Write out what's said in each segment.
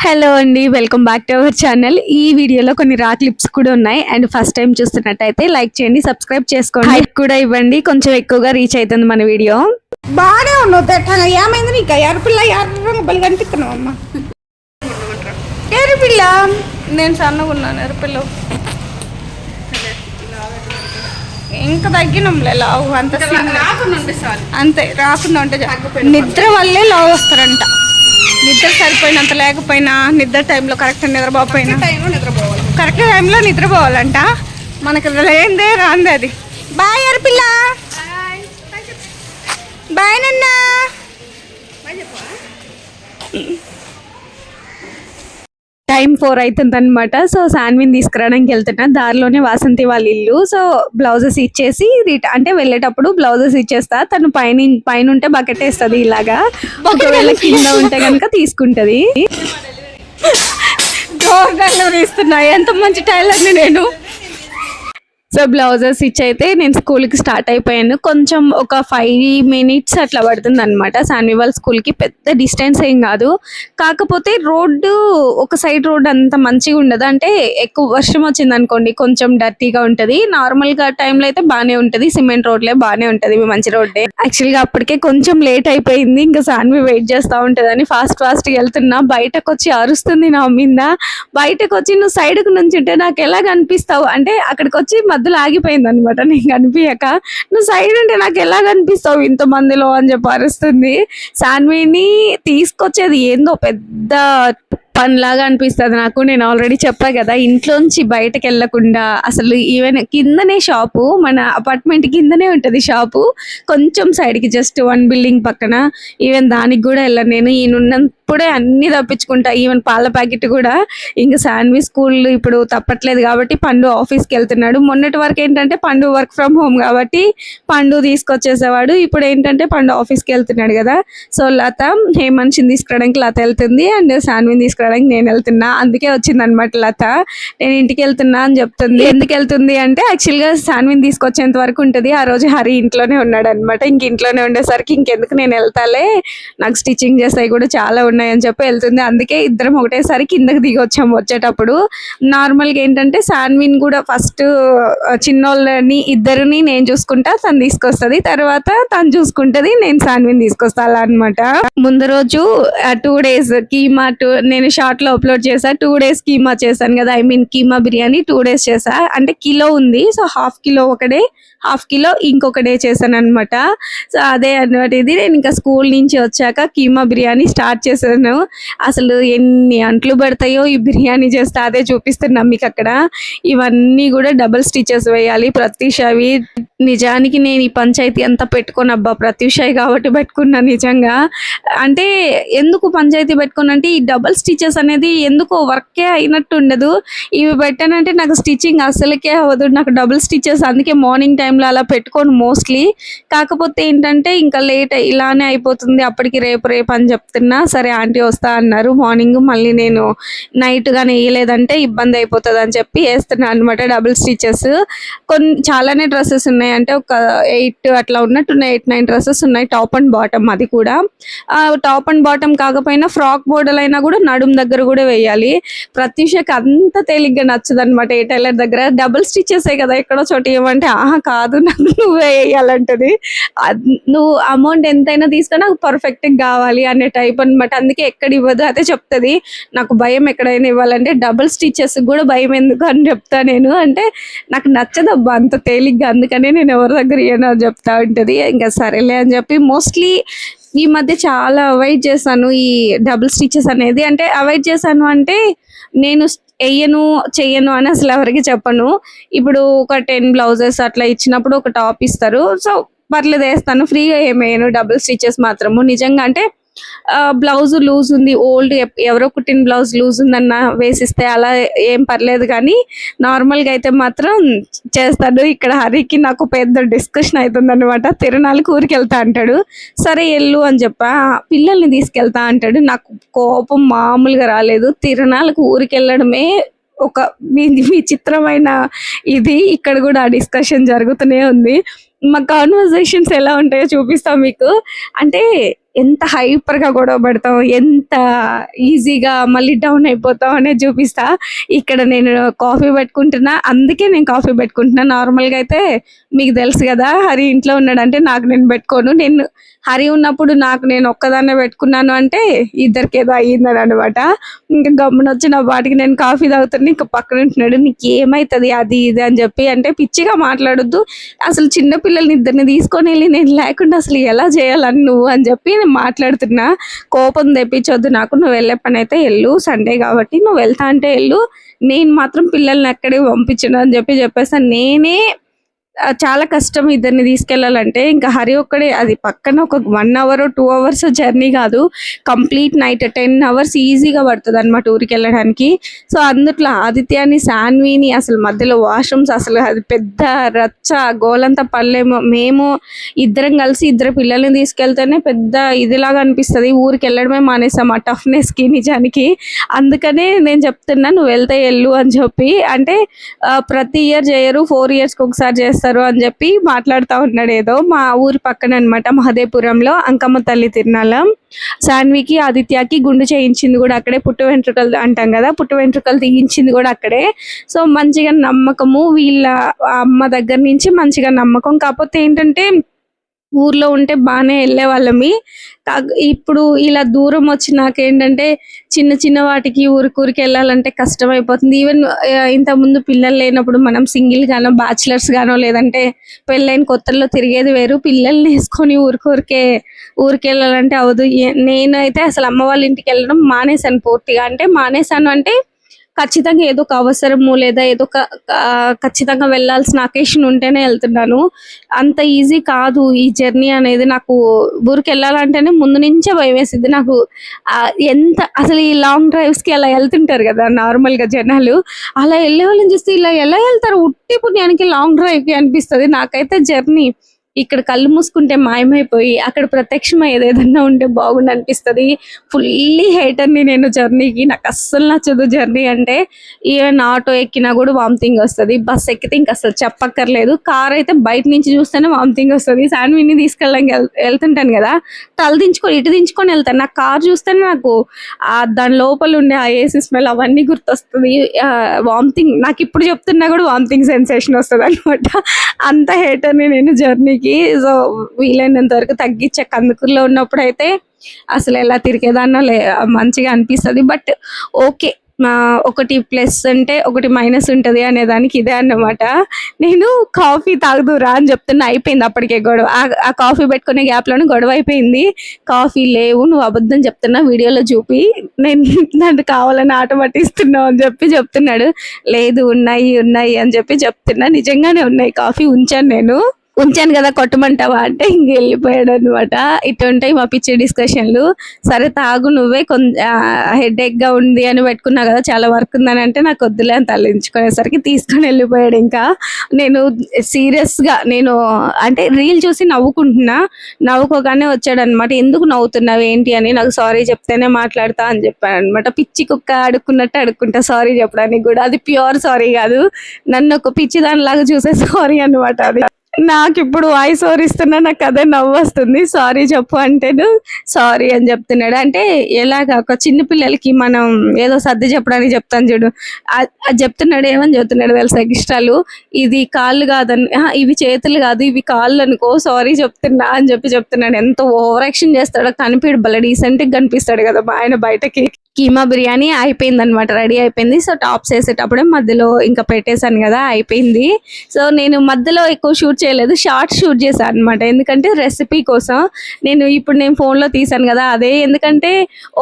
Hello అండి, welcome back to our channel. ఈ వీడియోలో కొన్ని రా క్లిప్స్ కూడా ఉన్నాయి. అండ్ ఫస్ట్ టైం చూస్తున్నట్టయితే లైక్ చేయండి, సబ్స్క్రైబ్ చేసుకోండి, హైప్ కూడా ఇవ్వండి. కొంచెం ఎక్కువగా రీచ్ అవుతుంది మన వీడియో. బాగానే ఉన్నావు తెట్టగా. ఏమైంది నీకు? ఎర్రపిల్ల ఎర్ర బలి కనిపిస్తున్నావు అమ్మ. ఎర్రపిల్ల నేను సన్నగా ఉన్నాను. ఎర్రపిల్ల ఇంకా తగ్గినంలే లావు. అంత అంతే రాకుండా ఉంటే నిద్ర వల్లే లావు వస్తారంట. నిద్ర సరిపోయినంత లేకపోయినా, నిద్ర టైంలో కరెక్ట్ నిద్రపోకపోయినా, కరెక్ట్ టైంలో నిద్రపోవాలంట. మనకి లేదే రాంది అది. బాయ్ ఎర్రపిల్ల. బాయ్ నన్న. టైం 4 అవుతుంది అనమాట. సో శాన్విని తీసుకురావడానికి వెళ్తున్నా. దారిలోనే వాసంతి వాళ్ళ ఇల్లు. సో బ్లౌజెస్ ఇచ్చేసి అంటే వెళ్ళేటప్పుడు బ్లౌజెస్ ఇచ్చేస్తా. తను పైన ఉంటే బకెట్ వేస్తుంది ఇలాగా. ఒకవేళ కింద ఉంటే కనుక తీసుకుంటది. డోర్ డెలివరీ ఇస్తున్నా. ఎంత మంచి టైలర్ని నేను. సో బ్లౌజెస్ ఇచ్చైతే నేను స్కూల్కి స్టార్ట్ అయిపోయాను. కొంచెం ఒక 5 minutes అట్లా పడుతుంది అనమాట. శాన్వి వాళ్ళ స్కూల్కి పెద్ద డిస్టెన్స్ ఏం కాదు. కాకపోతే రోడ్డు ఒక సైడ్ రోడ్ అంత మంచిగా ఉండదు. అంటే ఎక్కువ వర్షం వచ్చింది అనుకోండి, కొంచెం డర్టీగా ఉంటుంది. నార్మల్గా టైంలో అయితే బాగానే ఉంటుంది. సిమెంట్ రోడ్లే బాగానే ఉంటుంది, మంచి రోడ్డే. యాక్చువల్గా అప్పటికే కొంచెం లేట్ అయిపోయింది. ఇంకా శాన్వి వెయిట్ చేస్తూ ఉంటుందని ఫాస్ట్గా వెళ్తున్నా. బయటకు వచ్చి అరుస్తుంది నా మీద. బయటకు వచ్చి నువ్వు సైడ్కి నుంచుంటే నాకు ఎలా కనిపిస్తావు అంటే, అక్కడికి వచ్చి మధ్యలో ఆగిపోయింది అనమాట. నేను కనిపించక, నువ్వు సైడ్ ఉంటే నాకు ఎలా కనిపిస్తావు ఇంతమందిలో అని చెప్పి అరుస్తుంది. శాన్విని తీసుకొచ్చేది ఏందో పెద్ద పనిలాగా అనిపిస్తుంది నాకు. నేను ఆల్రెడీ చెప్పా కదా, ఇంట్లోంచి బయటకు వెళ్ళకుండా, అసలు ఈవెన్ కిందనే షాపు, మన అపార్ట్మెంట్ కిందనే ఉంటుంది షాపు. కొంచెం సైడ్కి జస్ట్ 1 building పక్కన. ఈవెన్ దానికి కూడా వెళ్ళను నేను. ఈయనున్నప్పుడే అన్ని తప్పించుకుంటా, ఈవెన్ పాల ప్యాకెట్ కూడా. ఇంకా శాన్వి స్కూల్ ఇప్పుడు తప్పట్లేదు కాబట్టి పండు ఆఫీస్కి వెళ్తున్నాడు. మొన్నటి వరకు ఏంటంటే పండు వర్క్ ఫ్రమ్ హోమ్ కాబట్టి పండు తీసుకొచ్చేసేవాడు. ఇప్పుడు ఏంటంటే పండు ఆఫీస్కి వెళ్తున్నాడు కదా. సో లత హేమంత్ని తీసుకురావడానికి లత వెళ్తుంది, అండ్ శాన్విని తీసుకురావడానికి నేను వెళ్తున్నా. అందుకే వచ్చింది అనమాట లత. నేను ఇంటికి వెళ్తున్నా అని చెప్తుంది. ఎందుకు వెళ్తుంది అంటే, యాక్చువల్గా శాన్విని తీసుకొచ్చేంత వరకు ఉంటుంది. ఆ రోజు హరి ఇంట్లోనే ఉన్నాడు అనమాట. ఇంక ఇంట్లోనే ఉండేసరికి ఇంకెందుకు నేను వెళ్తాలే, నాకు స్టిచ్చింగ్ చేస్తాయి కూడా చాలా ఉన్నాయని చెప్పి వెళ్తుంది. అందుకే ఇద్దరం ఒకటేసారి కిందకి దిగి వచ్చాము. వచ్చేటప్పుడు నార్మల్గా ఏంటంటే శాన్విని కూడా ఫస్ట్ చిన్నోళ్ళని ఇద్దరిని నేను చూసుకుంటా, తను తీసుకొస్తుంది. తర్వాత తను చూసుకుంటది, నేను శాన్విని తీసుకొస్తా, అలా అనమాట. ముందు రోజు 2 days కీమా నేను షార్ట్ లో అప్లోడ్ చేసా. 2 days కీమా చేశాను కదా, కీమా బిర్యానీ 2 days చేసా. అంటే కిలో ఉంది, సో 1/2 kilo ఒకడే, 1/2 kilo ఇంకొక డే చేశాను అనమాట. సో అదే అనమాట ఇది. నేను ఇంకా స్కూల్ నుంచి వచ్చాక కీమా బిర్యానీ స్టార్ట్ చేశాను. అసలు ఎన్ని అంట్లు పడతాయో ఈ బిర్యానీ చేస్తే, అదే చూపిస్తున్నా మీకు అక్కడ. ఇవన్నీ కూడా డబుల్ స్టిచెస్ వేయాలి ప్రత్యూషవి. నిజానికి నేను ఈ పంచాయతీ అంతా పెట్టుకుని, అబ్బా ప్రత్యూషాయి కాబట్టి పెట్టుకున్నా. నిజంగా అంటే ఎందుకు పంచాయతీ పెట్టుకున్నా అంటే, ఈ డబుల్ స్టిచెస్ అనేది ఎందుకో వర్కే అయినట్టు ఉండదు. ఇవి పెట్టానంటే నాకు స్టిచ్చింగ్ అసలుకే అవ్వదు, నాకు డబుల్ స్టిచెస్. అందుకే మార్నింగ్ టైంలో అలా పెట్టుకోను మోస్ట్లీ. కాకపోతే ఏంటంటే ఇంకా లేట్ ఇలానే అయిపోతుంది. అప్పటికి రేపు అని చెప్తున్నా. సరే ఆంటీ వస్తా అన్నారు మార్నింగ్. మళ్ళీ నేను నైట్ గానే వేయలేదంటే ఇబ్బంది అయిపోతుంది అని చెప్పి వేస్తున్నా అనమాట డబుల్ స్టిచెస్. చాలానే డ్రెస్సెస్ ఉన్నాయి, అంటే ఒక 8 అట్లా ఉన్నట్టున్నాయి, 8-9 డ్రెస్సెస్ ఉన్నాయి. Top and bottom. అది కూడా టాప్ అండ్ బాటమ్ కాకపోయినా ఫ్రాక్ మోడల్ అయినా కూడా నడుము దగ్గర కూడా వేయాలి. ప్రత్యూషకి అంత తేలిగ్గా నచ్చదు అనమాట ఏ టైలర్ దగ్గర. డబుల్ స్టిచెస్ కదా ఎక్కడో చోటు ఏమంటే, కాదు నాకు నువ్వే వేయాలంటది. నువ్వు అమౌంట్ ఎంతైనా తీసుకొని నాకు పర్ఫెక్ట్గా కావాలి అనే టైప్ అనమాట. అందుకే ఎక్కడ ఇవ్వదు, అదే చెప్తుంది. నాకు భయం ఎక్కడైనా ఇవ్వాలంటే, డబుల్ స్టిచెస్ కూడా భయం ఎందుకు అని చెప్తా నేను. అంటే నాకు నచ్చదు అబ్బా అంత తేలిగ్గా, అందుకనే నేను ఎవరి దగ్గర ఇయ్యను అని చెప్తా ఉంటుంది. ఇంకా సరేలే అని చెప్పి మోస్ట్లీ ఈ మధ్య చాలా అవాయిడ్ చేశాను ఈ డబుల్ స్టిచెస్ అనేది. అంటే అవాయిడ్ చేశాను అంటే, నేను చెయ్యను అని అసలు ఎవరికి చెప్పను. ఇప్పుడు ఒక 10 blouses అట్లా ఇచ్చినప్పుడు ఒక టాప్ ఇస్తారు, సో పర్లేదు వేస్తాను. ఫ్రీగా ఏమేయను డబుల్ స్టిచెస్ మాత్రము. నిజంగా అంటే బ్లౌజ్ లూజ్ ఉంది, ఓల్డ్ ఎవరో కుట్టిన బ్లౌజ్ లూజ్ ఉందన్న వేసిస్తే అలా ఏం పర్లేదు, కానీ నార్మల్గా అయితే మాత్రం చేస్తాడు. ఇక్కడ హరికి నాకు పెద్ద డిస్కషన్ అవుతుంది అనమాట. తిరునాళ్ళకి ఊరికి వెళ్తా అంటాడు. సరే వెళ్ళు అని చెప్పా. పిల్లల్ని తీసుకెళ్తా అంటాడు. నాకు కోపం మామూలుగా రాలేదు. తిరునాళ్ళకి ఊరికి వెళ్ళడమే ఒక విచిత్రమైన ఇది. ఇక్కడ కూడా ఆ డిస్కషన్ జరుగుతూనే ఉంది. మా కాన్వర్జేషన్స్ ఎలా ఉంటాయో చూపిస్తాం మీకు. అంటే ఎంత హైపర్గా గొడవ పడతాం, ఎంత ఈజీగా మళ్ళీ డౌన్ అయిపోతాం అనేది చూపిస్తా. ఇక్కడ నేను కాఫీ పెట్టుకుంటున్నా, అందుకే నేను కాఫీ పెట్టుకుంటున్నా. నార్మల్గా అయితే మీకు తెలుసు కదా, హరి ఇంట్లో ఉన్నాడంటే నాకు నేను పెట్టుకోను. నేను హరి ఉన్నప్పుడు నాకు నేను ఒక్కదాన్నే పెట్టుకున్నాను అంటే ఇద్దరికి ఏదో అయ్యిందని అనమాట. ఇంకా గమ్మున వచ్చి నా వాటికి నేను కాఫీ తాగుతున్నా, ఇంకా పక్కన ఉంటున్నాడు నీకు ఏమవుతుంది అది ఇది అని చెప్పి. అంటే పిచ్చిగా మాట్లాడొద్దు, అసలు చిన్న పిల్లల్ని ఇద్దరిని తీసుకొని వెళ్ళి నేను లేకుండా అసలు ఎలా చేయాలని నువ్వు అని చెప్పి నేను మాట్లాడుతున్నా. కోపం తెప్పించొద్దు నాకు, నువ్వు వెళ్ళే పని అయితే వెళ్ళు, సండే కాబట్టి నువ్వు వెళ్తా అంటే వెళ్ళు, నేను మాత్రం పిల్లల్ని ఎక్కడికి పంపించను అని చెప్పేసాను. నేనే చాలా కష్టం ఇద్దరిని తీసుకెళ్ళాలంటే. ఇంకా హరి ఒక్కడే, అది పక్కన ఒక 1 hour 2 hours జర్నీ కాదు, కంప్లీట్ నైట్ 10 hours ఈజీగా పడుతుంది అనమాట ఊరికి వెళ్ళడానికి. సో అందుట్లో ఆదిత్యాన్ని శాన్విని అసలు మధ్యలో వాష్రూమ్స్, అసలు అది పెద్ద రచ్చ గోలంతా పడలేము. మేము ఇద్దరం కలిసి ఇద్దరు పిల్లల్ని తీసుకెళ్తేనే పెద్ద ఇదిలాగా అనిపిస్తుంది. ఊరికి వెళ్ళడమే మానేసాం ఆ టఫ్నెస్కి నిజానికి. అందుకనే నేను చెప్తున్నా నువ్వు వెళ్తే వెళ్ళు అని చెప్పి. అంటే ప్రతి ఇయర్ చేయరు, 4 yearsకి ఒకసారి చేస్తారు అని చెప్పి మాట్లాడుతూ ఉన్నాడు. ఏదో మా ఊరి పక్కన అనమాట, మహదేపురంలో అంకమ్మ తల్లి తిరునాళ్ళం. శాన్వికి ఆదిత్యకి గుండు చేయించింది కూడా అక్కడే, పుట్టు వెంట్రుకలు అంటాం కదా, పుట్టు వెంట్రుకలు తీయించింది కూడా అక్కడే. సో మంచిగా నమ్మకము, వీళ్ళ అమ్మ దగ్గర నుంచి మంచిగా నమ్మకం. కాకపోతే ఏంటంటే ఊర్లో ఉంటే బాగానే వెళ్ళే వాళ్ళమి. ఇప్పుడు ఇలా దూరం వచ్చి నాకేంటంటే చిన్న చిన్న వాటికి ఊరికి వెళ్ళాలంటే కష్టం అయిపోతుంది. ఈవెన్ ఇంతకుముందు పిల్లలు లేనప్పుడు మనం సింగిల్ గానో బ్యాచిలర్స్ గానో లేదంటే పెళ్ళైన కొత్తల్లో తిరిగేది వేరు. పిల్లల్ని వేసుకొని ఊరికి వెళ్ళాలంటే అవదు. నేనైతే అసలు అమ్మ వాళ్ళ ఇంటికి వెళ్ళడం మానేశాను పూర్తిగా. అంటే మానేశాను అంటే ఖచ్చితంగా ఏదో ఒక అవసరము లేదా ఏదో ఒక ఖచ్చితంగా వెళ్ళాల్సిన అకేషన్ ఉంటేనే వెళ్తున్నాను. అంత ఈజీ కాదు ఈ జర్నీ అనేది. నాకు ఊరికి వెళ్ళాలంటేనే ముందు నుంచే భయం వేసింది నాకు. ఎంత అసలు ఈ లాంగ్ డ్రైవ్స్కి అలా వెళ్తుంటారు కదా నార్మల్గా జనాలు, అలా వెళ్ళే వాళ్ళని చూస్తే ఇలా ఎలా వెళ్తారు ఉట్టి పుణ్యానికి లాంగ్ డ్రైవ్కి అనిపిస్తుంది. నాకైతే జర్నీ ఇక్కడ కళ్ళు మూసుకుంటే మాయమైపోయి అక్కడ ప్రత్యక్షమయ్యేది ఏదన్నా ఉంటే బాగుండు అనిపిస్తుంది. ఫుల్లీ హేటర్ని నేను జర్నీకి, నాకు అస్సలు నచ్చదు జర్నీ అంటే. ఈవెన్ ఆటో ఎక్కినా కూడా వామిటింగ్ వస్తుంది, బస్ ఎక్కితే ఇంకా అసలు చెప్పక్కర్లేదు. కార్ అయితే బయట నుంచి చూస్తేనే వామిటింగ్ వస్తుంది. శాన్విని తీసుకెళ్ళడానికి వెళ్తుంటాను కదా, తల ఇటు దించుకొని వెళ్తాను. నాకు కార్ చూస్తేనే నాకు దాని లోపల ఉండే ఆ ఏసీ స్మెల్ అవన్నీ గుర్తొస్తుంది. వామిటింగ్ నాకు ఇప్పుడు చెప్తున్నా కూడా వామిటింగ్ సెన్సేషన్ వస్తుంది అనమాట. అంత హేటర్ని నేను జర్నీకి. సో వీలైనంత వరకు తగ్గించే. కందుకూరులో ఉన్నప్పుడు అయితే అసలు ఎలా తిరిగేదాన్నో మంచిగా అనిపిస్తుంది. బట్ ఓకే, ఒకటి ప్లస్ అంటే ఒకటి మైనస్ ఉంటుంది అనేదానికి ఇదే అన్నమాట. నేను కాఫీ తాగుదురా అని చెప్తున్నా, అయిపోయింది అప్పటికే గొడవ. ఆ కాఫీ పెట్టుకునే గ్యాప్లోనే గొడవ అయిపోయింది. కాఫీ లేవు, నువ్వు అబద్ధం చెప్తున్నా, వీడియోలో చూపి నేను నన్ను కావాలని ఆట పట్టిస్తున్నావు అని చెప్తున్నాడు. లేదు ఉన్నాయి అని చెప్పి చెప్తున్నా. నిజంగానే ఉన్నాయి, కాఫీ ఉంచాను కదా కొట్టమంటావా అంటే ఇంక వెళ్ళిపోయాడు అనమాట. ఇటు ఉంటాయి మా పిచ్చి డిస్కషన్లు. సరే తాగు, నువ్వే హెడేక్గా ఉంది అని పెట్టుకున్నా కదా, చాలా వర్క్ ఉందని అంటే నాకు వద్దులే అని తల్లించుకునేసరికి తీసుకొని వెళ్ళిపోయాడు. ఇంకా నేను సీరియస్గా అంటే రీల్ చూసి నవ్వుకోగానే వచ్చాడు అనమాట. ఎందుకు నవ్వుతున్నావు ఏంటి అని, నాకు సారీ చెప్తేనే మాట్లాడతా అని చెప్పాను అనమాట. పిచ్చి కుక్క అడుక్కున్నట్టు అడుక్కుంటా సారీ చెప్పడానికి కూడా. అది ప్యూర్ సారీ కాదు, నన్ను ఒక పిచ్చి దానిలాగా చూసే సారీ అనమాట. అది నాకు ఇప్పుడు వాయిస్ ఓవర్ ఇస్తున్నా, నాకు అదే నవ్వు వస్తుంది. సారీ చెప్పు అంటేను సారీ అని చెప్తున్నాడు. అంటే ఎలాగా ఒక చిన్న పిల్లలకి మనం ఏదో సర్ది చెప్పడానికి చెప్తాను చూడు, అది చెప్తున్నాడు. ఏమని చెప్తున్నాడు తెలుసా, ఇష్టాలు ఇది కాళ్ళు కాదని, ఇవి చేతులు కాదు ఇవి కాళ్ళు అనుకో, సారీ చెప్తున్నా అని చెప్తున్నాడు. ఎంత ఓవర్ యాక్షన్ చేస్తాడో కనిపించడు, భలే డీసెంట్గా కనిపిస్తాడు కదా ఆయన బయటకి. కీమా బిర్యానీ అయిపోయింది అనమాట, రెడీ అయిపోయింది. సో టాప్స్ వేసేటప్పుడే మధ్యలో ఇంకా పెట్టేశాను కదా, అయిపోయింది. సో నేను మధ్యలో ఎక్కువ షూట్ చేయలేదు, షార్ట్ షూట్ చేశాను అనమాట. ఎందుకంటే రెసిపీ కోసం. ఇప్పుడు ఫోన్లో తీసాను కదా అదే, ఎందుకంటే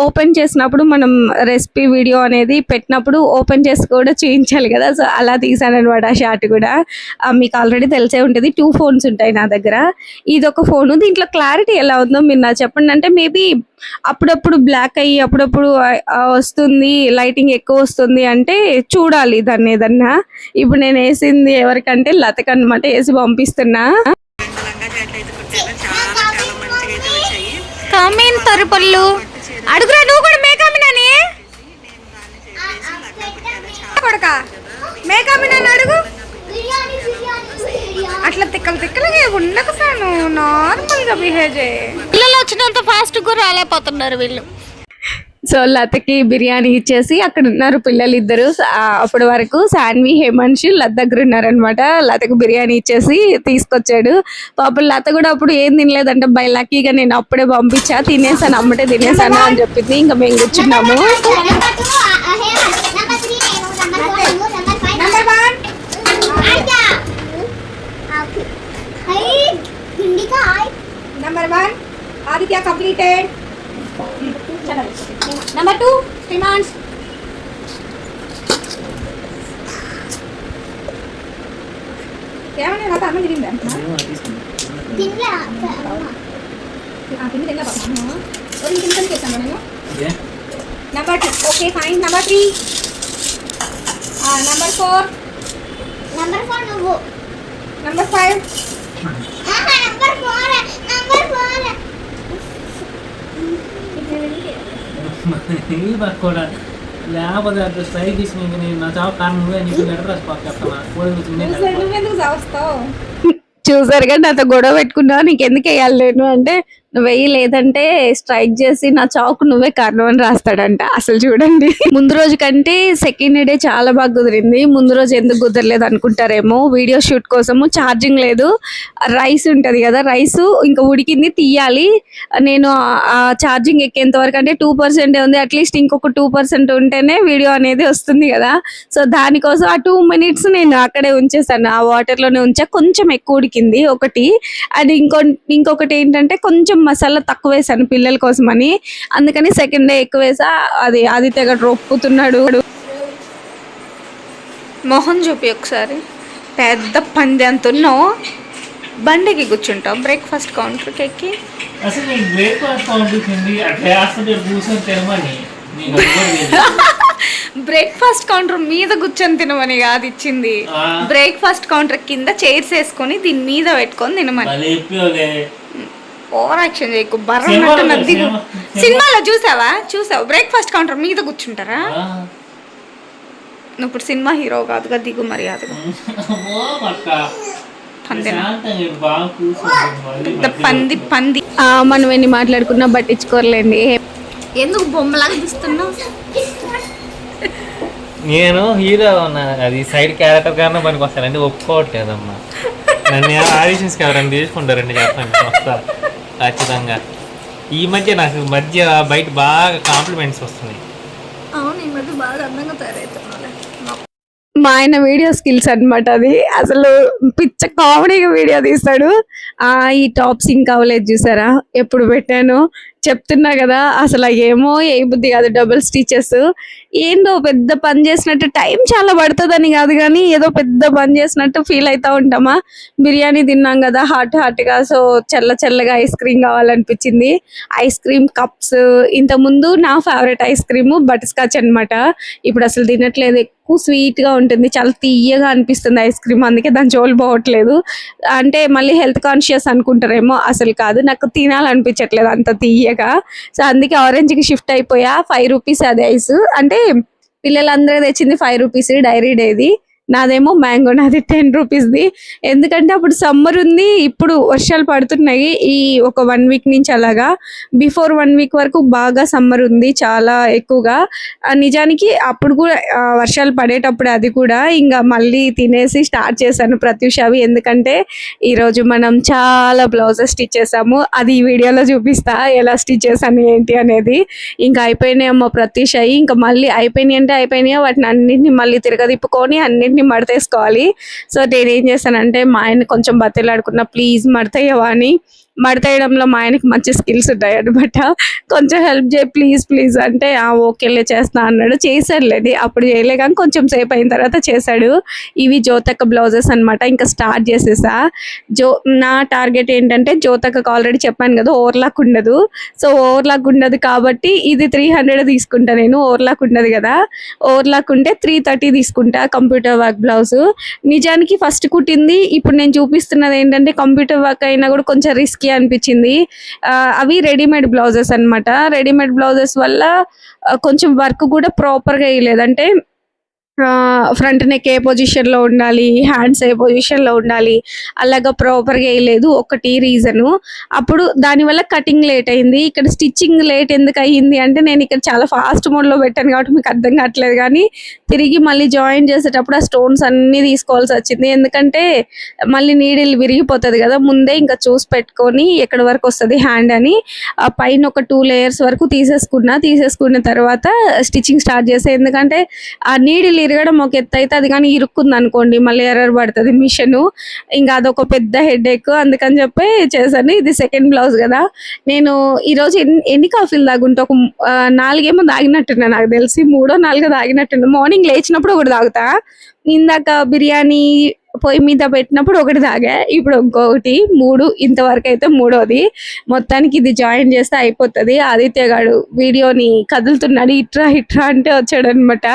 ఓపెన్ చేసినప్పుడు మనం రెసిపీ వీడియో అనేది పెట్టినప్పుడు ఓపెన్ చేసి కూడా చూపించాలి కదా. సో అలా తీసాను అనమాట ఆ షార్ట్ కూడా. మీకు ఆల్రెడీ తెలిసే ఉంటుంది, 2 phones ఉంటాయి నా దగ్గర. ఇది ఒక ఫోను, దీంట్లో క్లారిటీ ఎలా ఉందో మీరు నాకు చెప్పండి. అంటే మేబీ అప్పుడప్పుడు బ్లాక్ అయ్యి అప్పుడప్పుడు వస్తుంది, లైటింగ్ ఎక్కువ వస్తుంది అంటే చూడాలి దాన్ని ఏదన్నా. ఇప్పుడు నేను వేసింది ఎవరికంటే లతకు అనమాట, వేసి పంపిస్తున్నా. కమీన్ తరుపళ్ళు అడుగురా, నువ్వు కూడా మేకమినాని కొడక, మేకమినాని అడుగు. అట్లా తిక్కలుగా ఉండకు సాను, నార్మల్ గా బిహేవ్ చేయి. పిల్లలు వచ్చినంత ఫాస్ట్ కూడా రాలేకపోతున్నారు వీళ్ళు. సో లతకి బిర్యానీ ఇచ్చేసి అక్కడ ఉన్నారు పిల్లలు ఇద్దరు. అప్పటి వరకు సాన్వి హేమంషి లత దగ్గర ఉన్నారనమాట. లతకు బిర్యానీ ఇచ్చేసి తీసుకొచ్చాడు. పాపం లత కూడా అప్పుడు ఏం తినలేదంటే బై లక్కీగా నేను అప్పుడే పంపించా, తినేసాను అమ్మటే తినేసాను అని చెప్పింది. ఇంకా మేము కూర్చున్నాము. Number 1, Aditya completed. Number 2, Hemans. ఏమన్నా నాకు అమ్మ తిరిందా? తినలే పాప. ఓరి తింటాను చేశాను నేను. Number 2, okay fine. Number 3. Number 4. Number 4 నువ్వు. Number 5. Number 4. Number 4. కూడా లేకపోతే అట్లా స్ట్రైక్ తీసిన నేను నా చావు కారణం నువ్వే నీకు లెటర్ రాసి చెప్తాను. నువ్వెందుకు చావస్తావు? చూసారుగా నాతో గొడవ పెట్టుకున్నా, నీకు ఎందుకు వేయాలి నేను అంటే నువ్వు వెయ్యి లేదంటే స్ట్రైక్ చేసి నా చావుకు నువ్వే కారణం అని రాస్తాడంట. అసలు చూడండి, ముందు రోజు కంటే సెకండ్ డే చాలా బాగా కుదిరింది. ముందు రోజు ఎందుకు కుదరలేదు అనుకుంటారేమో, వీడియో షూట్ కోసము ఛార్జింగ్ లేదు. రైస్ ఉంటది కదా, రైస్ ఇంకా ఉడికింది తీయాలి. నేను ఆ ఛార్జింగ్ ఎక్కేంత వరకు అంటే 2% ఉంది, అట్లీస్ట్ ఇంకొక 2% ఉంటేనే వీడియో అనేది వస్తుంది కదా. సో దానికోసం ఆ 2 minutes నేను అక్కడే ఉంచేసాను, ఆ వాటర్ లోనే ఉంచా. కొంచెం ఎక్కువ ఉడికింది ఒకటి. అది ఇంకొకటి ఏంటంటే కొంచెం మసాలా తక్కువ వేసాను పిల్లల కోసం అని, అందుకని సెకండ్ డే ఎక్కువ వేసా. అది ఆదిత్య గడు రొప్పుతున్నాడు. మొహం చూపి ఒకసారి. పెద్ద పంది అంత ఉన్నావు, బండికి కూర్చుంటావు బ్రేక్ఫాస్ట్ కౌంటర్కి ఎక్కి. అసలు నేను బ్రేక్ఫాస్ట్ పంపించింది అట్లా అసలు కూర్చొని తినమని బ్రేక్ఫాస్ట్ కౌంటర్ మీద కూర్చొని తినమని కాదు ఇచ్చింది, బ్రేక్ఫాస్ట్ కౌంటర్ కింద చైర్స్ వేసుకొని దీని మీద పెట్టుకొని తినమని. ఓవర్ యాక్షన్ చేయకు, బర్ర నద్దిగు. సినిమాలో చూసావా బ్రేక్ఫాస్ట్ కౌంటర్ మీద కూర్చుంటారా? నువ్వు ఇప్పుడు సినిమా హీరో కాదుగా, దిగు మర్యాదగా. పంది పంది మనం ఎన్ని మాట్లాడుకున్నా పట్టించుకోరలేండి. ఎందుకు బొమ్మలాగా చూస్తున్నావు? నేను హీరో ఉన్నాను, అది సైడ్ క్యారెక్టర్ కన్నా పనికి వస్తానండి, ఒప్పుకోవట్లేదమ్మా. నన్ను ఆడిషన్స్కి ఎవరైనా తీసుకుంటారండి చెప్పండి, వస్తా ఖచ్చితంగా. ఈ మధ్య బయట బాగా కాంప్లిమెంట్స్ వస్తున్నాయి. అవును, ఈ మధ్య బాగా అందంగా తయారవుతున్నా. మా ఆయన వీడియో స్కిల్స్ అన్నమాట అది. అసలు పిచ్చ కామెడీగా వీడియో తీస్తాడు. ఈ టాప్స్ ఇంకా అవ్వలేదు చూసారా, ఎప్పుడు పెట్టాను చెప్తున్నా కదా. అసలు ఏమో ఏ బుద్ధి కాదు, డబుల్ స్టిచెస్ ఏందో పెద్ద పని చేసినట్టు, టైం చాలా పడుతుందని కాదు కానీ ఏదో పెద్ద పని చేసినట్టు ఫీల్ అవుతా ఉంటామా. బిర్యానీ తిన్నాం కదా హాట్గా, సో చల్లగా ఐస్ క్రీమ్ కావాలనిపించింది. ఐస్ క్రీమ్ కప్స్, ఇంతకుముందు నా favourite ice cream butter scotch అనమాట. ఇప్పుడు అసలు తినట్లేదు, ఎక్కువ స్వీట్ గా ఉంటుంది, చాలా తీయగా అనిపిస్తుంది ఐస్ క్రీమ్, అందుకే దాని జోలు పోవట్లేదు. అంటే మళ్ళీ హెల్త్ కాన్షియస్ అనుకుంటారేమో, అసలు కాదు, నాకు తినాలనిపించట్లేదు అంత తీయగా. సో అందుకే ఆరెంజ్ కి షిఫ్ట్ అయిపోయా. 5 రూపీస్ అది ఐస్, అంటే పిల్లలందరూ తెచ్చింది 5 రూపీస్ డైరీ డేది, నాదేమో మ్యాంగో, నాది 10 రూపీస్ది. ఎందుకంటే అప్పుడు సమ్మర్ ఉంది, ఇప్పుడు వర్షాలు పడుతున్నాయి. ఈ ఒక 1 వీక్ నుంచి అలాగా, బిఫోర్ 1 వీక్ వరకు బాగా సమ్మర్ ఉంది చాలా ఎక్కువగా. నిజానికి అప్పుడు కూడా వర్షాలు పడేటప్పుడు అది కూడా ఇంకా మళ్ళీ తినేసి స్టార్ట్ చేశాను ప్రత్యూషవి. ఎందుకంటే ఈరోజు మనం చాలా బ్లౌజెస్ స్టిచ్ చేసాము, అది ఈ వీడియోలో చూపిస్తా ఎలా స్టిచ్ చేశాను ఏంటి అనేది. ఇంకా అయిపోయినాయేమో ప్రత్యూష అయ్యి, ఇంకా మళ్ళీ అయిపోయినాయి అంటే అయిపోయినాయో, వాటిని అన్నింటినీ మళ్ళీ తిరగదిప్పుకొని అన్నింటినీ మడతేసుకోవాలి. సో నేనేం చేశానంటే మా ఆయన కొంచెం బతిలాడుకున్నా, ప్లీజ్ మడతయ్యవా అని. మడతేయడంలో మా ఆయనకి మంచి స్కిల్స్ ఉంటాయి అనమాట. కొంచెం హెల్ప్ చేయి ప్లీజ్ అంటే ఓకేలే చేస్తా అన్నాడు. చేశాడులేండి, అప్పుడు చేయలే కానీ కొంచెం సేపు అయిన తర్వాత చేశాడు. ఇవి జ్యోతక్క బ్లౌజెస్ అనమాట. ఇంకా స్టార్ట్ చేసేసా. నా టార్గెట్ ఏంటంటే జ్యోతక్కకు ఆల్రెడీ చెప్పాను కదా ఓవర్లాక్ ఉండదు. సో ఓవర్లాక్ ఉండదు కాబట్టి ఇది 300 తీసుకుంటా నేను, ఓవర్లాక్ ఉండదు కదా. ఓవర్లాక్ ఉంటే 330 తీసుకుంటా కంప్యూటర్ వర్క్ బ్లౌజ్. నిజానికి ఫస్ట్ కుట్టింది ఇప్పుడు నేను చూపిస్తున్నది ఏంటంటే కంప్యూటర్ వర్క్ అయినా కూడా కొంచెం రిస్క్ అనిపించింది. అవి రెడీమేడ్ బ్లౌజెస్ అన్నమాట. రెడీమేడ్ బ్లౌజెస్ వల్ల కొంచెం వర్క్ కూడా ప్రాపర్ గా వేయలేదు, అంటే ఫ్రంట్ నెక్ ఏ పొజిషన్‌లో ఉండాలి, హ్యాండ్స్ ఏ పొజిషన్‌లో ఉండాలి, అలాగా ప్రాపర్‌గా ఎయలేదు. ఒకటి రీజను. అప్పుడు దానివల్ల కటింగ్ లేట్ అయింది. ఇక్కడ స్టిచ్చింగ్ లేట్ ఎందుకయ్యింది అంటే, నేనిక్కడ చాలా ఫాస్ట్ మోడ్‌లో పెట్టాను కాబట్టి మీకు అర్థం కావట్లేదు గానీ, తిరిగి మళ్ళీ జాయిన్ చేసేటప్పుడు ఆ స్టోన్స్ అన్నీ తీసుకోవాల్సొచ్చింది. ఎందుకంటే, మళ్ళీ నీడిల్ విరిగిపోతది గదా! ముందే ఇంకా చూసి పెట్టుకొని ఎక్కడి వరకొస్తది హ్యాండ్ అని, పైన ఒక 2 లేయర్స్ వరకు తీసేసుకున్నా. తీసేసుకున్న తర్వాత స్టిచ్చింగ్ స్టార్ట్ చేశా. ఎందుకంటే, ఆ నీడిల్ ఇరగడం ఒక ఎత్తయితే అది గానీ ఇరుక్కుందనుకోండి మళ్ళీ ఎర్రర్ పడతది మిషను. ఇంక అదొక పెద్ద హెడేక్. అందుకని చెప్పి చేశాను. ఇది సెకండ్ బ్లౌజ్ గదా! నేను ఈరోజు ఎన్ని కాఫీలు తాగుంటా? 4 ఏమో తాగినట్టున్నా నాకు తెలిసి. మూడో, నాలుగో తాగినట్టున్నా. మార్నింగ్ లేచినప్పుడు ఒకటి తాగుతా. ఇందాక బిర్యానీ పొయ్యి మీద పెట్టినప్పుడు ఒకటి తాగా. ఇప్పుడు ఇంకొకటి 3 ఇంతవరకైతే మూడోది. మొత్తానికి ఇది జాయిన్ చేస్తే అయిపోతది. ఆదిత్య గాడు వీడియోని కదులుతున్నాడు. ఇట్రా, ఇట్రా అంటే వచ్చాడనమాట.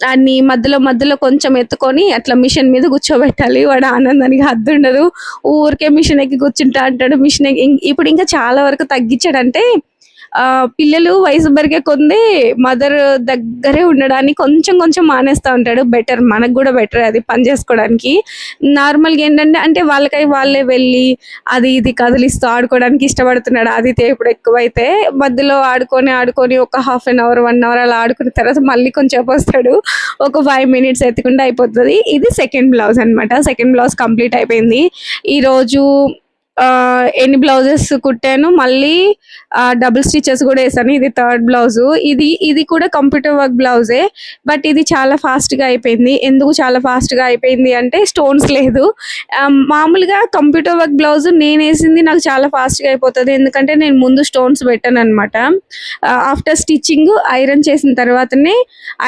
ఆడిని మధ్యలో మధ్యలో కొంచెం ఎత్తుకొని అట్లా మిషన్ మీద కూర్చోబెట్టాలి. వాడి ఆనందానికి హద్దుండదు. ఊరికే మిషన్ ఎక్కి కూర్చుంటా అంటాడు. మిషన్ ఎక్కి ఇప్పుడు ఇంకా చాలా వరకు తగ్గించాడంటే, పిల్లలు వయసు పెరిగే కొద్దీ మదర్ దగ్గరే ఉండడానికి కొంచెం కొంచెం మానేస్తా ఉంటాడు. బెటర్, మనకు కూడా బెటర్ అది పని చేసుకోవడానికి. నార్మల్‌గా ఏంటంటే అంటే వాళ్ళకై వాళ్ళే వెళ్ళి అది ఇది కదిలిస్తూ ఆడుకోవడానికి ఇష్టపడుతున్నాడు ఆదిత్య ఇప్పుడు ఎక్కువైతే. మధ్యలో ఆడుకొని ఆడుకొని ఒక హాఫ్ అన్ అవర్, 1 అవర్ అలా ఆడుకున్న తర్వాత మళ్ళీ కొంచెంసేపు వస్తాడు. ఒక 5 మినిట్స్ ఎత్తుకుంటే అయిపోతది. ఇది సెకండ్ బ్లౌజ్ అనమాట. సెకండ్ బ్లౌజ్ కంప్లీట్ అయిపోయింది. ఈరోజు ఎన్ని బ్లౌజెస్ కుట్టాను. మళ్ళీ డబుల్ స్టిచెస్ కూడా వేసాను. ఇది థర్డ్ బ్లౌజు. ఇది కూడా కంప్యూటర్ వర్క్ బ్లౌజే. బట్ ఇది చాలా ఫాస్ట్‌గా అయిపోయింది. ఎందుకు చాలా ఫాస్ట్‌గా అయిపోయింది అంటే స్టోన్స్ లేదు. మామూలుగా కంప్యూటర్ వర్క్ బ్లౌజ్ నేనేసింది నాకు చాలా ఫాస్ట్‌గా అయిపోతది. ఎందుకంటే నేను ముందు స్టోన్స్ పెట్టాననమాట. ఆఫ్టర్ స్టిచ్చింగ్ ఐరన్ చేసిన తర్వాతనే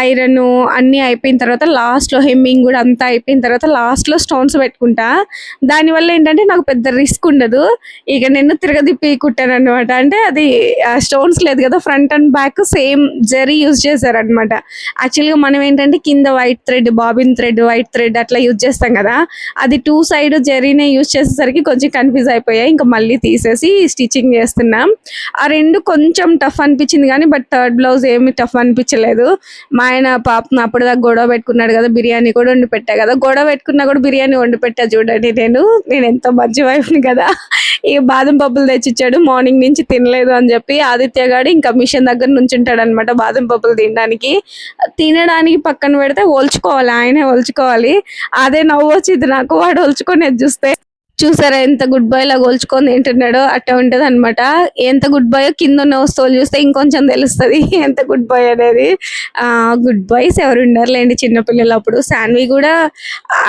ఐరను అన్నీ అయిపోయిన తర్వాత లాస్ట్‌లో హెమ్మింగ్ కూడా అంతా అయిపోయిన తర్వాత లాస్ట్‌లో స్టోన్స్ పెట్టుకుంటా. దానివల్ల ఏంటంటే నాకు పెద్ద రిస్క్ ఉండదు. ఇక నేను తిరగదిప్పి కుట్టాననమాట. అంటే అది స్టోన్స్ లేదు కదా! Front and back same zari use చేశారనమాట. యాక్చువల్‌గా మనం ఏంటంటే కింద white thread, bobbin thread, white thread అట్లా యూజ్ చేస్తాం కదా! అది 2 సైడ్ జరీనే యూజ్ చేసేసరికి కొంచెం కన్‌ఫ్యూజ్ అయిపోయాయి. ఇంకా మళ్ళీ తీసేసి స్టిచ్చింగ్ చేస్తున్నా. ఆ 2 కొంచెం టఫ్ అనిపించింది కానీ బట్ థర్డ్ బ్లౌజ్ ఏమి టఫ్ అనిపించలేదు. మా ఆయన పాపం అప్పటిదాకా గొడవ పెట్టుకున్నాడు కదా! బిర్యానీ కూడా వండి పెట్టా కదా! గొడవ పెట్టుకున్నా కూడా బిర్యానీ వండి పెట్టా చూడండి నేను. నేను ఎంత మంచి వైఫ్‌ని కదా! ఇక బాదం పప్పులు తెచ్చిచ్చాడు. మార్నింగ్ నుంచి తినలేదు అని చెప్పి ఆదిత్య గాడు ఇంకా మిషన్ దగ్గర నుంచుంటాడనమాట బాదం పప్పులు తినడానికి. తినడానికి పక్కన పెడితే ఒలుచుకోవాలి. ఆయనే ఒలుచుకోవాలి. అదే నవ్వొచ్చిద్ది నాకు వాడు ఒలుచుకునేది చూస్తే. చూసారా ఎంత గుడ్ బాయ్ లాగా ఒలుచుకొని తింటున్నాడో? అట్లా ఉంటదనమాట. ఎంత గుడ్ బాయో కిందున్న వస్తువులు చూస్తే ఇంకొంచెం తెలుస్తది ఎంత గుడ్ బాయ్ అనేది. గుడ్ బాయ్స్ ఎవరు ఉండరులేండి చిన్న పిల్లలు అప్పుడు. సాన్వి కూడా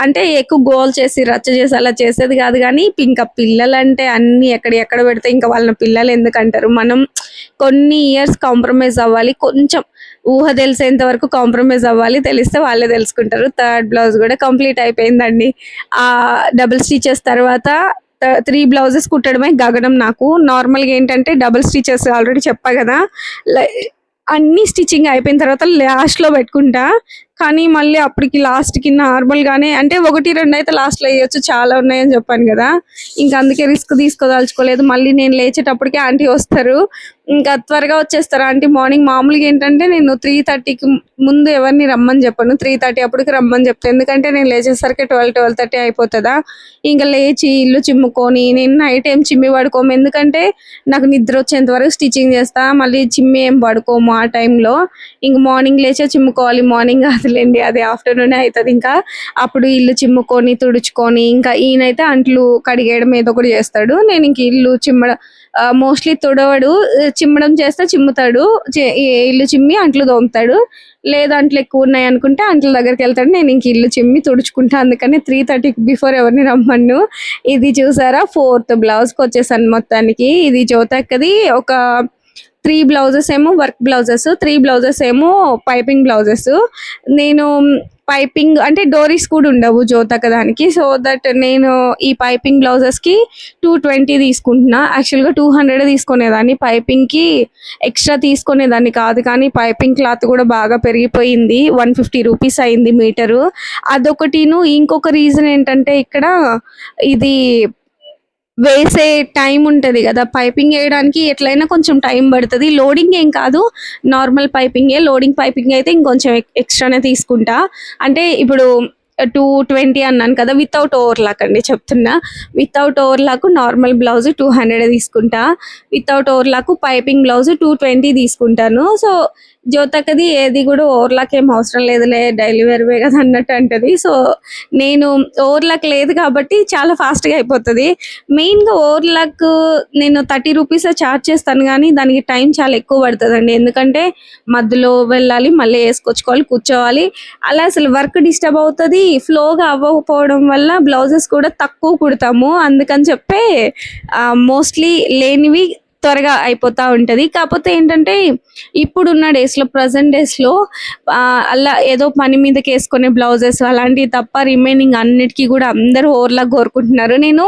అంటే ఎక్కువ గోల్ చేసి రచ్చ చేసి అలా చేసేది కాదు కానీ ఇంకా పిల్లలంటే అన్నీ ఎక్కడ పెడితే ఇంకా వాళ్ళని పిల్లలు ఎందుకంటారు. మనం కొన్ని ఇయర్స్ కాంప్రమైజ్ అవ్వాలి. కొంచెం ఊహ తెలిసేంత వరకు కాంప్రమైజ్ అవ్వాలి. తెలిస్తే వాళ్ళే తెలుసుకుంటారు. థర్డ్ బ్లౌజ్ కూడా కంప్లీట్ అయిపోయిందండి. డబుల్ స్టిచెస్ తర్వాత 3 బ్లౌజెస్ కుట్టడమే గగనం నాకు. నార్మల్‌గా ఏంటంటే డబుల్ స్టిచెస్ ఆల్రెడీ చెప్పా కదా! అన్నీ స్టిచ్చింగ్ అయిపోయిన తర్వాత లాస్ట్‌లో పెట్టుకుంటా. కానీ మళ్ళీ అప్పటికి లాస్ట్‌కి నార్మల్‌గానే అంటే 1, 2 అయితే లాస్ట్‌లో ఎయొచ్చు. చాలా ఉన్నాయని చెప్పాను కదా! ఇంక అందుకే రిస్క్ తీసుకోదలుచుకోలేదు. మళ్ళీ నేను లేచేటప్పటికి ఆంటీ వస్తారు. ఇంకా త్వరగా వచ్చేస్తారు ఆంటీ. మార్నింగ్ మామూలుగా ఏంటంటే నేను 3:30కి ముందు ఎవరిని రమ్మని చెప్పను. 3:30 అప్పటికి రమ్మని చెప్తా. ఎందుకంటే నేను లేచేసరికి 12, 12:30 అయిపోతదా! ఇంక లేచి ఇల్లు చిమ్ముకొని నేను నైట్ ఏం చిమ్మి పడుకోము. ఎందుకంటే నాకు నిద్ర వచ్చేంత వరకు స్టిచ్చింగ్ చేస్తా. మళ్ళీ చిమ్మి ఏం పడుకోము ఆ టైంలో. ఇంక మార్నింగ్ లేచే చిమ్ముకోవాలి. మార్నింగ్ కాదులేండి అది ఆఫ్టర్‌నూనే అయితది ఇంకా. అప్పుడు ఇల్లు చిమ్ముకొని, తుడుచుకొని ఇంకా ఈయనైతే అంట్లు కడిగేయడం ఏదో ఒకటి చేస్తాడు. నేను ఇంక ఇల్లు చిమ్మడం మోస్ట్‌లీ తుడవడు. చిమ్మడం చేస్తే చిమ్ముతాడు. ఇల్లు చిమ్మి అంట్లు తోముతాడు. లేదు అంట్లు ఎక్కువ ఉన్నాయి అనుకుంటే అంట్ల దగ్గరికి వెళ్తాడు. నేను ఇంక ఇల్లు చిమ్మి తుడుచుకుంటా. అందుకని 3:30కి బిఫోర్ ఎవరిని రమ్మను. ఇది చూసారా 4th బ్లౌజ్‌కి వచ్చేసాను మొత్తానికి. ఇది జ్యోతక్కది. ఒక 3 బ్లౌజెస్ ఏమో వర్క్ బ్లౌజెస్, 3 బ్లౌజెస్ ఏమో పైపింగ్ బ్లౌజెస్. నేను పైపింగ్ అంటే డోరీస్ కూడా ఉండవు జ్యోతక్క దానికి. సో దట్ నేను ఈ పైపింగ్ బ్లౌజెస్‌కి 220 తీసుకుంటున్నా. యాక్చువల్‌గా 200 తీసుకునేదాన్ని. పైపింగ్‌కి ఎక్స్ట్రా తీసుకునేదాన్ని కాదు. కానీ పైపింగ్ క్లాత్ కూడా బాగా పెరిగిపోయింది. 150 రూపీస్ అయింది మీటరు. అదొకటిను. ఇంకొక రీజన్ ఏంటంటే ఇక్కడ ఇది వేసే టైం ఉంటుంది కదా, పైపింగ్ వేయడానికి ఎట్లయినా కొంచెం టైం పడుతుంది. లోడింగ్ ఏం కాదు, నార్మల్ పైపింగే. లోడింగ్ పైపింగ్ అయితే ఇంకొంచెం ఎక్స్ట్రానే తీసుకుంటా. అంటే ఇప్పుడు 220 అన్నాను కదా, వితౌట్ ఓవర్లాక్ అండి చెప్తున్నా. వితౌట్ ఓవర్లాక్ నార్మల్ బ్లౌజ్ 200 తీసుకుంటా, వితౌట్ ఓవర్లాక్ పైపింగ్ బ్లౌజ్ 220 తీసుకుంటాను. సో జ్యోతకది ఏది కూడా ఓవర్లాక్ ఏం అవసరం లేదులే, డైలీ వేర్వే కదా అన్నట్టు అంటది. సో నేను ఓవర్లాక్ లేదు కాబట్టి చాలా ఫాస్ట్గా అయిపోతుంది. మెయిన్గా ఓవర్లాక్ నేను 30 రూపీస్ ఛార్జ్ చేస్తాను, కానీ దానికి టైం చాలా ఎక్కువ పడుతుందండి. ఎందుకంటే మధ్యలో వెళ్ళాలి, మళ్ళీ వేసుకొచ్చుకోవాలి, కూర్చోవాలి, అలా అసలు వర్క్ డిస్టర్బ్ అవుతుంది. ఫ్లోగా అవ్వకపోవడం వల్ల బ్లౌజెస్ కూడా తక్కువ కుడతాము. అందుకని చెప్పే మోస్ట్లీ లేనివి త్వరగా అయిపోతూ ఉంటుంది. కాకపోతే ఏంటంటే ఇప్పుడున్న డేస్లో, ప్రజెంట్ డేస్లో అలా ఏదో పని మీదకి వేసుకునే బ్లౌజెస్ అలాంటివి తప్ప రిమైనింగ్ అన్నిటికీ కూడా అందరూ ఓవర్లాక్ కోరుకుంటున్నారు. నేను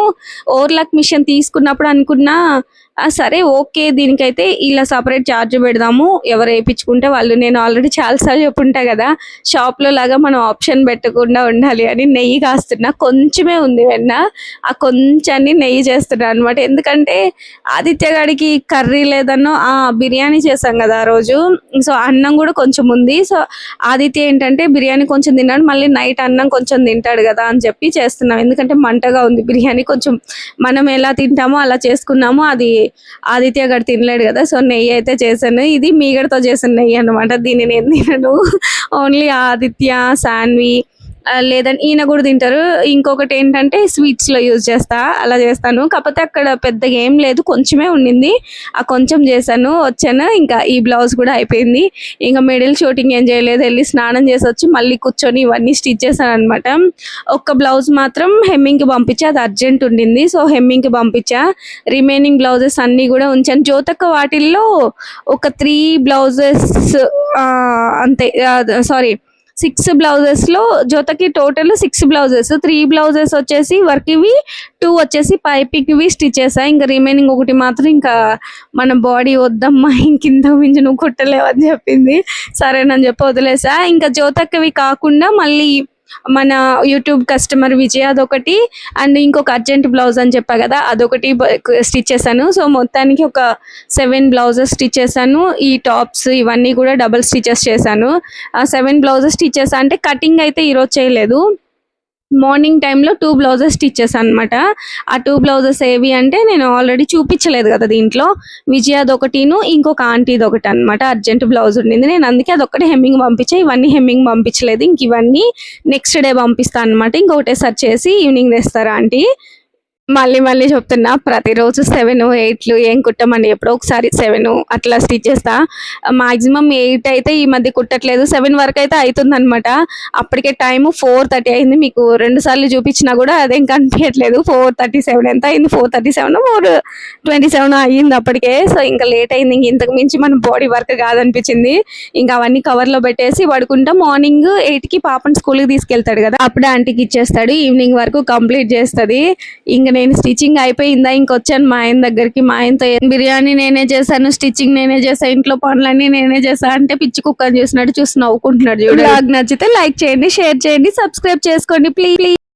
ఓవర్లాక్ మిషన్ తీసుకున్నప్పుడు అనుకున్నా, సరే ఓకే దీనికైతే ఇలా సపరేట్ ఛార్జ్ పెడదాము, ఎవరు వేయించుకుంటే వాళ్ళు. నేను ఆల్రెడీ చాలాసార్లు చెప్పుంటా కదా, షాప్లో లాగా మనం ఆప్షన్ పెట్టకుండా ఉండాలి అని. నెయ్యి కాస్తున్నా, కొంచెమే ఉంది వెన్న, ఆ కొంచెాన్ని నెయ్యి చేస్తున్నా అనమాట. ఎందుకంటే ఆదిత్య గాడికి కర్రీ లేదన్నో బిర్యానీ చేసాం కదా ఆ రోజు, సో అన్నం కూడా కొంచెం ఉంది. సో ఆదిత్య ఏంటంటే బిర్యానీ కొంచెం తిన్నాడు, మళ్ళీ నైట్ అన్నం కొంచెం తింటాడు కదా అని చెప్పి చేస్తున్నాం. ఎందుకంటే మంటగా ఉంది బిర్యానీ, కొంచెం మనం ఎలా తింటామో అలా చేసుకున్నాము. అది ఆదిత్య గారు తినలేడు కదా, సో నెయ్యి అయితే చేశాను. ఇది మీగడతో చేసిన నెయ్యి అనమాట. దీన్ని నేను తినను, ఓన్లీ ఆదిత్య, సాన్వి లేదంటే ఈయన కూడా తింటారు. ఇంకొకటి ఏంటంటే స్వీట్స్లో యూజ్ చేస్తా, అలా చేస్తాను. కాకపోతే అక్కడ పెద్దగా ఏం లేదు, కొంచెమే ఉండింది, ఆ కొంచెం చేశాను, వచ్చాను. ఇంకా ఈ బ్లౌజ్ కూడా అయిపోయింది. ఇంకా మిడిల్ షూటింగ్ ఏం చేయలేదు, వెళ్ళి స్నానం చేసి వచ్చి మళ్ళీ కూర్చొని ఇవన్నీ స్టిచ్ చేశాను అనమాట. ఒక్క బ్లౌజ్ మాత్రం హెమ్మింగ్కి పంపించా, అది అర్జెంట్ ఉండింది, సో హెమ్మింగ్కి పంపించా. రిమైనింగ్ బ్లౌజెస్ అన్నీ కూడా ఉంచాను. జ్యోతక్క వాటిల్లో ఒక 3 బ్లౌజెస్ అంతే, సారీ 6 బ్లౌజెస్లో జ్యోతకి టోటల్ 6 బ్లౌజెస్, 3 బ్లౌజెస్ వచ్చేసి వర్క్ ఇవి, 2 వచ్చేసి పైపింగ్ ఇవి స్టిచ్ చేసా. ఇంకా రిమైనింగ్ ఒకటి మాత్రం ఇంకా మన బాడీ వద్దమ్మా ఇంకింత మించి నువ్వు కుట్టలేవు అని చెప్పింది. సరేనని చెప్పి వదిలేసా. ఇంకా జ్యోతక్కవి కాకుండా మళ్ళీ మన యూట్యూబ్ కస్టమర్ విజయ్ అదొకటి, అండ్ ఇంకొక అర్జెంట్ బ్లౌజ్ అని చెప్పా కదా అదొకటి స్టిచ్ చేశాను. సో మొత్తానికి ఒక 7 బ్లౌజెస్ స్టిచ్ చేశాను. ఈ టాప్స్ ఇవన్నీ కూడా డబుల్ స్టిచెస్ చేశాను. 7 బ్లౌజెస్ స్టిచ్ చేశాను. అంటే కటింగ్ అయితే ఈరోజు చేయలేదు, మార్నింగ్ టైంలో 2 బ్లౌజెస్ స్టిచ్ చేశాను అనమాట. ఆ 2 బ్లౌజెస్ ఏవి అంటే నేను ఆల్రెడీ చూపించలేదు కదా దీంట్లో, విజయది ఒకటిను ఇంకొక ఆంటీది ఒకటి అనమాట. అర్జెంట్ బ్లౌజ్ ఉండింది, నేను అందుకే అదొక్కటి హెమ్మింగ్ పంపించా, ఇవన్నీ హెమ్మింగ్ పంపించలేదు. ఇంక ఇవన్నీ నెక్స్ట్ డే పంపిస్తాను అనమాట. ఇంకొకటే సెర్చ్ చేసి ఈవినింగ్ తెస్తారా ఆంటీ. మళ్ళీ చెప్తున్నా, ప్రతిరోజు 7, 8 ఏం కుట్టమండి, ఎప్పుడో ఒకసారి 7 అట్లా స్టిచ్ చేస్తా. మాక్సిమం 8 అయితే ఈ మధ్య కుట్టట్లేదు, 7 వరకు అయితే అవుతుంది అనమాట. అప్పటికే టైము 4:30 అయింది. మీకు 2 సార్లు చూపించినా కూడా అదేం కనిపించట్లేదు. 4:37 ఎంత అయింది, 4:37, 4:27 అయ్యింది అప్పటికే. సో ఇంకా లేట్ అయింది, ఇంతకు మించి మన బాడీ వర్క్ కాదనిపించింది. ఇంకా అవన్నీ కవర్లో పెట్టేసి పడుకుంటా. మార్నింగ్ 8కి పాపని స్కూల్కి తీసుకెళ్తాడు కదా, అప్పుడే ఆంటీకి ఇచ్చేస్తాడు. ఈవినింగ్ వరకు కంప్లీట్ చేస్తుంది. ఇంకా నేను స్టిచ్చింగ్ అయిపోయిందా ఇంకొచ్చాను మా ఆయన దగ్గరికి. మా ఆయనతో బిర్యానీ నేనే చేశాను, స్టిచ్చింగ్ నేనే చేశాను, ఇంట్లో పనులన్నీ నేనే చేశాను అంటే పిచ్చి కుక్కని చూసినట్టు చూసి నవ్వుకుంటున్నాడు. చూడండి, నచ్చితే లైక్ చేయండి, షేర్ చేయండి, సబ్స్క్రైబ్ చేసుకోండి ప్లీజ్.